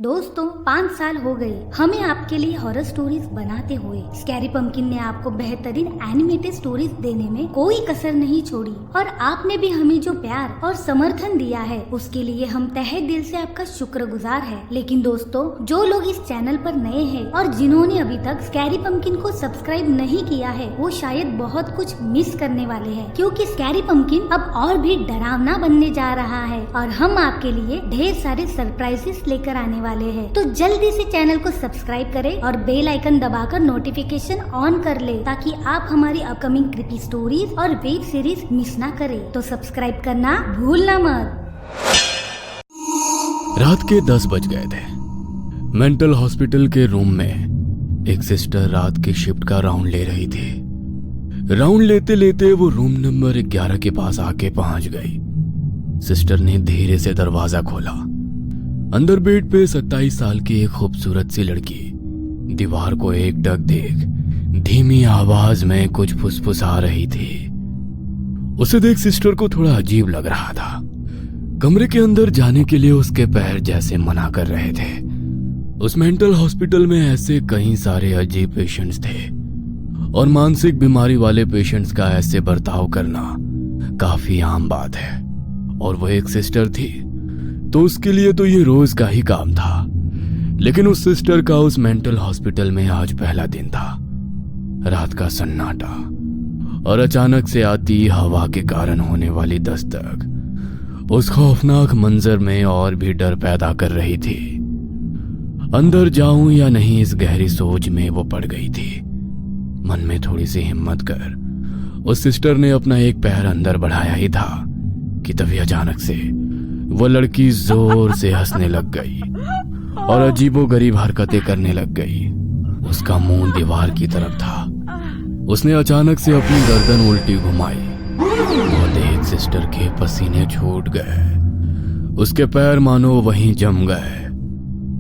दोस्तों 5 साल हो गए हमें आपके लिए हॉरर स्टोरीज बनाते हुए। स्कैरी पंपकिन ने आपको बेहतरीन एनिमेटेड स्टोरीज देने में कोई कसर नहीं छोड़ी और आपने भी हमें जो प्यार और समर्थन दिया है उसके लिए हम तहे दिल से आपका शुक्रगुजार है। लेकिन दोस्तों, जो लोग इस चैनल पर नए हैं और जिन्होंने अभी तक स्कैरी पंपकिन को सब्सक्राइब नहीं किया है वो शायद बहुत कुछ मिस करने वाले हैं, क्योंकि स्कैरी पंपकिन अब और भी डरावना बनने जा रहा है और हम आपके लिए ढेर सारे सरप्राइजेस लेकर आने वाले हैं। तो जल्दी से चैनल को सब्सक्राइब करें और बेल आइकन दबाकर नोटिफिकेशन ऑन कर ले ताकि आप हमारी अपकमिंग क्रिपी स्टोरीज और वेब सीरीज मिस ना करें। तो सब्सक्राइब करना भूलना मत। रात के 10 बज गए थे। मेंटल हॉस्पिटल के रूम में एक सिस्टर रात की शिफ्ट का राउंड ले रही थी। राउंड लेते लेते वो रूम नंबर 11 के पास आके पहुंच गई। सिस्टर ने धीरे से दरवाजा खोला। अंदर बेड पे 27 साल की एक खूबसूरत सी लड़की दीवार को एकटक देख धीमी आवाज में कुछ फुसफुसा रही थी। उसे देख सिस्टर को थोड़ा अजीब लग रहा था। कमरे के अंदर जाने के लिए उसके पैर जैसे मना कर रहे थे। उस मेंटल हॉस्पिटल में ऐसे कई सारे अजीब पेशेंट्स थे और मानसिक बीमारी वाले पेशेंट्स का ऐसे बर्ताव करना काफी आम बात है। और वो एक सिस्टर थी तो उसके लिए तो ये रोज का ही काम था। लेकिन उस सिस्टर का उस मेंटल हॉस्पिटल में आज पहला दिन था। रात का सन्नाटा और अचानक से आती हवा के कारण होने वाली दस्तक उस खौफनाक मंजर में और भी डर पैदा कर रही थी। अंदर जाऊं या नहीं, इस गहरी सोच में वो पड़ गई थी। मन में थोड़ी सी हिम्मत कर उस सिस्टर ने अपना एक पैर अंदर बढ़ाया ही था कि तभी अचानक से वो लड़की जोर से हंसने लग गई और अजीबोगरीब हरकतें करने लग गई। उसका मुंह दीवार की तरफ था। उसने अचानक से अपनी गर्दन उल्टी घुमाई और देख सिस्टर के पसीने छूट गए। उसके पैर मानो वहीं जम गए।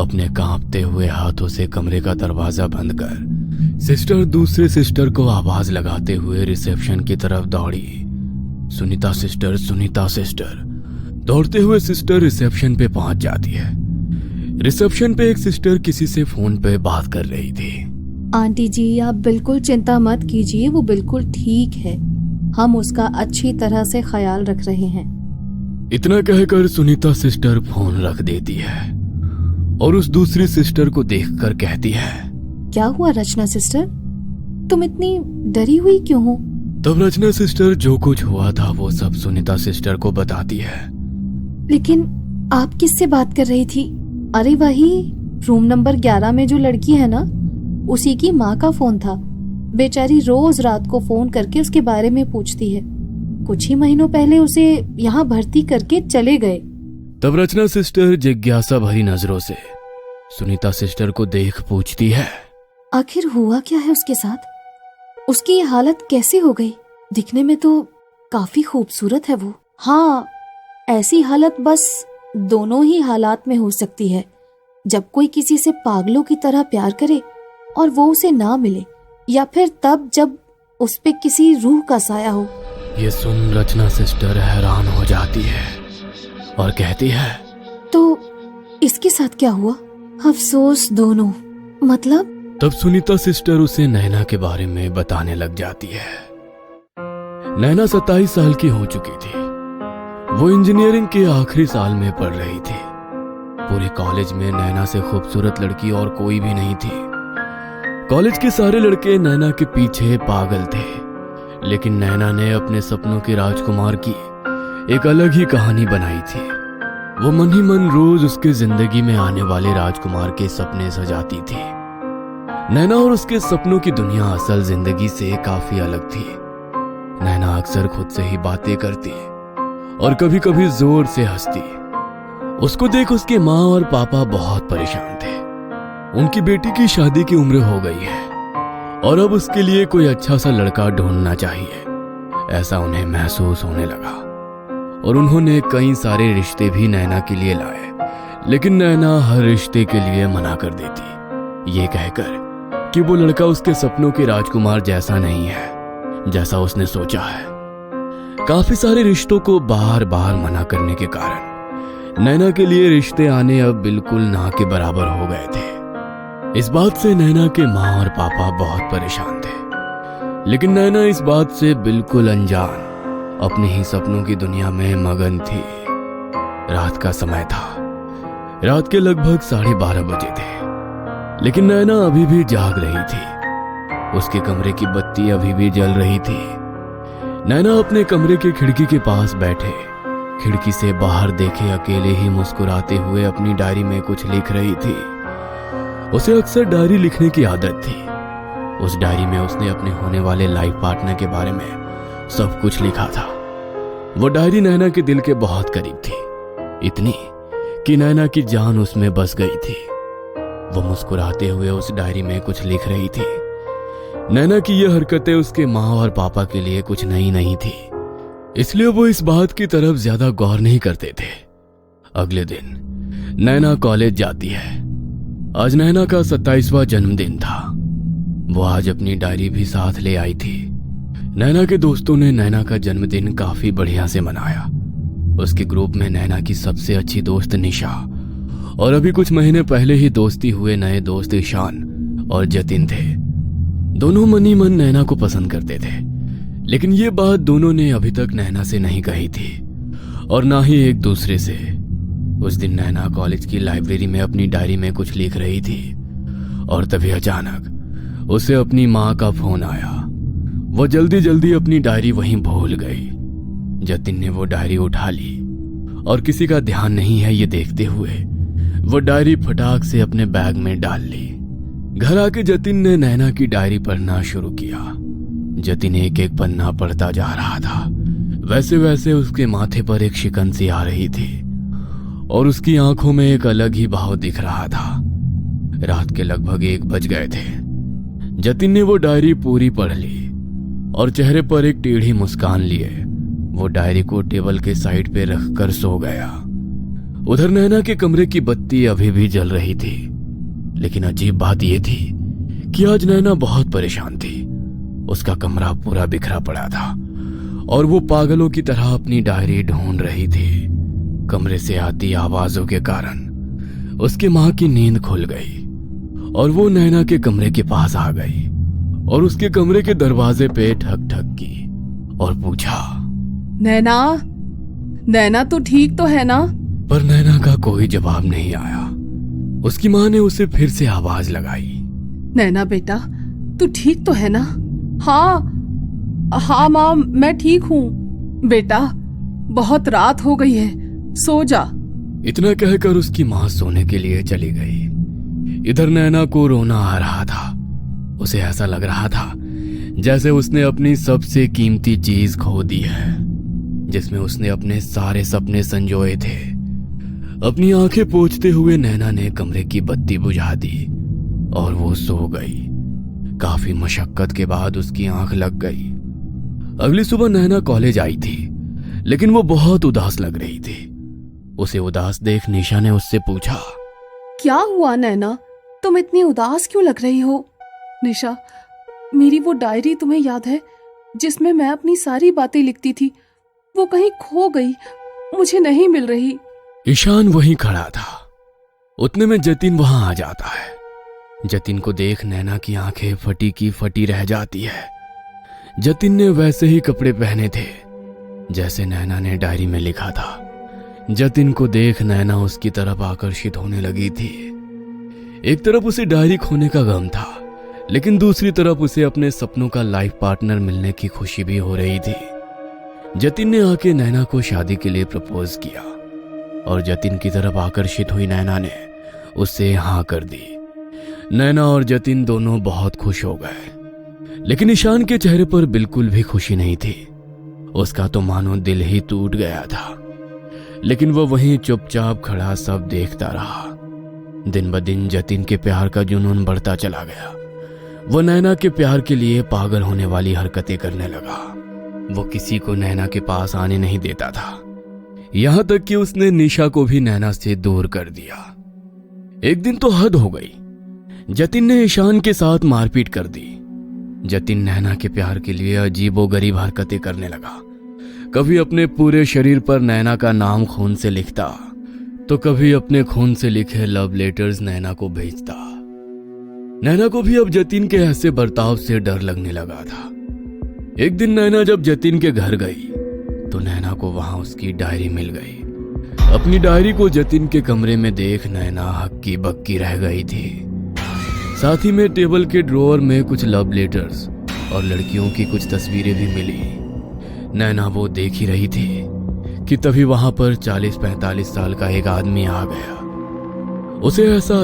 अपने कांपते हुए हाथों से कमरे का दरवाजा बंद कर सिस्टर दूसरे सिस्टर को आवाज लगाते हुए रिसेप्शन की तरफ दौड़ी। Sunita sister, Sunita sister. दौड़ते हुए सिस्टर रिसेप्शन पे पहुंच जाती है। रिसेप्शन पे एक सिस्टर किसी से फोन पे बात कर रही थी। आंटी जी, आप बिल्कुल चिंता मत कीजिए, वो बिल्कुल ठीक है। हम उसका अच्छी तरह से ख्याल रख रहे हैं। इतना कहकर सुनीता सिस्टर फोन रख देती है और उस दूसरी सिस्टर को देखकर कहती है, क्या हुआ रचना सिस्टर, तुम इतनी डरी हुई क्यों हो? तब रचना सिस्टर जो कुछ हुआ था वो सब सुनीता सिस्टर को बताती है। लेकिन आप किससे बात कर रही थी? अरे वही रूम नंबर 11 में जो लड़की है ना, उसी की माँ का फोन था। बेचारी रोज रात को फोन करके उसके बारे में पूछती है। कुछ ही महीनों पहले उसे यहाँ भर्ती करके चले गए। तब रचना सिस्टर जिज्ञासा भरी नजरों से सुनीता सिस्टर को देख पूछती है, आखिर हुआ क्या है उसके साथ? उसकी ये हालत कैसे हो गई? दिखने में तो काफी खूबसूरत है वो। हाँ, ऐसी हालत बस दोनों ही हालात में हो सकती है, जब कोई किसी से पागलों की तरह प्यार करे और वो उसे ना मिले, या फिर तब जब उस पे किसी रूह का साया हो। ये सुन रचना सिस्टर हैरान हो जाती है और कहती है, तो इसके साथ क्या हुआ? अफसोस दोनों। मतलब? तब सुनीता सिस्टर उसे नैना के बारे में बताने लग जाती है। नैना 27 साल की हो चुकी थी। वो इंजीनियरिंग के आखिरी साल में पढ़ रही थी। पूरे कॉलेज में नैना से खूबसूरत लड़की और कोई भी नहीं थी। कॉलेज के सारे लड़के नैना के पीछे पागल थे, लेकिन नैना ने अपने सपनों के राजकुमार की एक अलग ही कहानी बनाई थी। वो मन ही मन रोज उसके जिंदगी में आने वाले राजकुमार के सपने सजाती थी। नैना और उसके सपनों की दुनिया असल जिंदगी से काफी अलग थी। नैना अक्सर खुद से ही बातें करती और कभी कभी जोर से हंसती। उसको देख उसके माँ और पापा बहुत परेशान थे। उनकी बेटी की शादी की उम्र हो गई है और अब उसके लिए कोई अच्छा सा लड़का ढूंढना चाहिए, ऐसा उन्हें महसूस होने लगा। और उन्होंने कई सारे रिश्ते भी नैना के लिए लाए, लेकिन नैना हर रिश्ते के लिए मना कर देती, ये कहकर कि वो लड़का उसके सपनों के राजकुमार जैसा नहीं है जैसा उसने सोचा है। काफी सारे रिश्तों को बार बार मना करने के कारण नैना के लिए रिश्ते आने अब बिल्कुल ना के बराबर हो गए थे। इस बात से नैना के माँ और पापा बहुत परेशान थे, लेकिन नैना इस बात से बिल्कुल अनजान अपने ही सपनों की दुनिया में मगन थी। रात का समय था, रात के लगभग 12:30 बजे थे, लेकिन नैना अभी भी जाग रही थी। उसके कमरे की बत्ती अभी भी जल रही थी। नैना अपने कमरे के खिड़की के पास बैठे खिड़की से बाहर देखे अकेले ही मुस्कुराते हुए अपनी डायरी में कुछ लिख रही थी। उसे अक्सर डायरी लिखने की आदत थी। उस डायरी में उसने अपने होने वाले लाइफ पार्टनर के बारे में सब कुछ लिखा था। वो डायरी नैना के दिल के बहुत करीब थी, इतनी कि नैना की जान उसमें बस गई थी। वो मुस्कुराते हुए उस डायरी में कुछ लिख रही थी। नैना की ये हरकतें उसके माँ और पापा के लिए कुछ नई नहीं थी, इसलिए वो इस बात की तरफ ज्यादा गौर नहीं करते थे। अगले दिन नैना कॉलेज जाती है। आज नैना का 27वां जन्मदिन था। वो आज अपनी डायरी भी साथ ले आई थी। नैना के दोस्तों ने नैना का जन्मदिन काफी बढ़िया से मनाया। उसके ग्रुप में नैना की सबसे अच्छी दोस्त निशा और अभी कुछ महीने पहले ही दोस्ती हुए नए दोस्त ईशान और जतिन थे। दोनों मन ही मन नैना को पसंद करते थे, लेकिन ये बात दोनों ने अभी तक नैना से नहीं कही थी और ना ही एक दूसरे से। उस दिन नैना कॉलेज की लाइब्रेरी में अपनी डायरी में कुछ लिख रही थी और तभी अचानक उसे अपनी माँ का फोन आया। वो जल्दी जल्दी अपनी डायरी वहीं भूल गई। जतिन ने वो डायरी उठा ली और किसी का ध्यान नहीं है ये देखते हुए वो डायरी फटाक से अपने बैग में डाल ली। घर आके जतिन ने नैना की डायरी पढ़ना शुरू किया। जतिन एक एक पन्ना पढ़ता जा रहा था। वैसे वैसे उसके माथे पर एक शिकन सी आ रही थी और उसकी आंखों में एक अलग ही भाव दिख रहा था। रात के लगभग 1 बज गए थे। जतिन ने वो डायरी पूरी पढ़ ली और चेहरे पर एक टेढ़ी मुस्कान लिए वो डायरी को टेबल के साइड पे रखकर सो गया। उधर नैना के कमरे की बत्ती अभी भी जल रही थी, लेकिन अजीब बात यह थी कि आज नैना बहुत परेशान थी। उसका कमरा पूरा बिखरा पड़ा था और वो पागलों की तरह अपनी डायरी ढूंढ रही थी। कमरे से आती आवाजों के कारण उसकी माँ की नींद खुल गई और वो नैना के कमरे के पास आ गई और उसके कमरे के दरवाजे पे ठक ठक की और पूछा, नैना, नैना तू ठीक तो है ना? पर नैना का कोई जवाब नहीं आया। उसकी माँ ने उसे फिर से आवाज लगाई, नैना बेटा, तू ठीक तो है ना? हाँ हाँ माँ, मैं ठीक हूँ। बेटा, बहुत रात हो गई है, सो जा। इतना कहकर उसकी माँ सोने के लिए चली गई। इधर नैना को रोना आ रहा था। उसे ऐसा लग रहा था जैसे उसने अपनी सबसे कीमती चीज खो दी है, जिसमें उसने अपने सारे सपने संजोए थे। अपनी आंखें पोंछते हुए नैना ने कमरे की बत्ती बुझा दी और वो सो गई। काफी मशक्कत के बाद उसकी आंख लग गई। अगली सुबह नैना कॉलेज आई थी, लेकिन वो बहुत उदास लग रही थी। उसे उदास देख निशा ने उससे पूछा, क्या हुआ नैना, तुम इतनी उदास क्यों लग रही हो? निशा, मेरी वो डायरी तुम्हें याद है जिसमें मैं अपनी सारी बातें लिखती थी? वो कहीं खो गई, मुझे नहीं मिल रही। ईशान वहीं खड़ा था। उतने में जतिन वहां आ जाता है। जतिन को देख नैना की आंखें फटी की फटी रह जाती है। जतिन ने वैसे ही कपड़े पहने थे जैसे नैना ने डायरी में लिखा था। जतिन को देख नैना उसकी तरफ आकर्षित होने लगी थी। एक तरफ उसे डायरी खोने का गम था, लेकिन दूसरी तरफ उसे अपने सपनों का लाइफ पार्टनर मिलने की खुशी भी हो रही थी। जतिन ने आके नैना को शादी के लिए प्रपोज किया और जतिन की तरफ आकर्षित हुई नैना ने उससे हाँ कर दी। नैना और जतिन दोनों बहुत खुश हो गए, लेकिन ईशान के चेहरे पर बिल्कुल भी खुशी नहीं थी। उसका तो मानो दिल ही टूट गया था, लेकिन वो वहीं चुपचाप खड़ा सब देखता रहा। दिन ब दिन जतिन के प्यार का जुनून बढ़ता चला गया। वो नैना के प्यार के लिए पागल होने वाली हरकतें करने लगा। वो किसी को नैना के पास आने नहीं देता था, यहां तक कि उसने निशा को भी नैना से दूर कर दिया। एक दिन तो हद हो गई। जतिन ने ईशान के साथ मारपीट कर दी। जतिन नैना के प्यार के लिए अजीबोगरीब हरकतें करने लगा। कभी अपने पूरे शरीर पर नैना का नाम खून से लिखता, तो कभी अपने खून से लिखे लव लेटर्स नैना को भेजता। नैना को भी अब जतिन के ऐसे बर्ताव से डर लगने लगा था। एक दिन नैना जब जतिन के घर गई तो नैना को वहां उसकी डायरी मिल गई। अपनी डायरी को जतिन के कमरे में देख नैना हक्की बक्की रह गई थी। साथ ही में टेबल के ड्रॉअर में कुछ लव लेटर्स और लड़कियों की कुछ तस्वीरें भी मिली। नैना वो देख ही रही थी कि तभी वहां पर 40-45 साल का एक आदमी आ गया। उसे ऐसा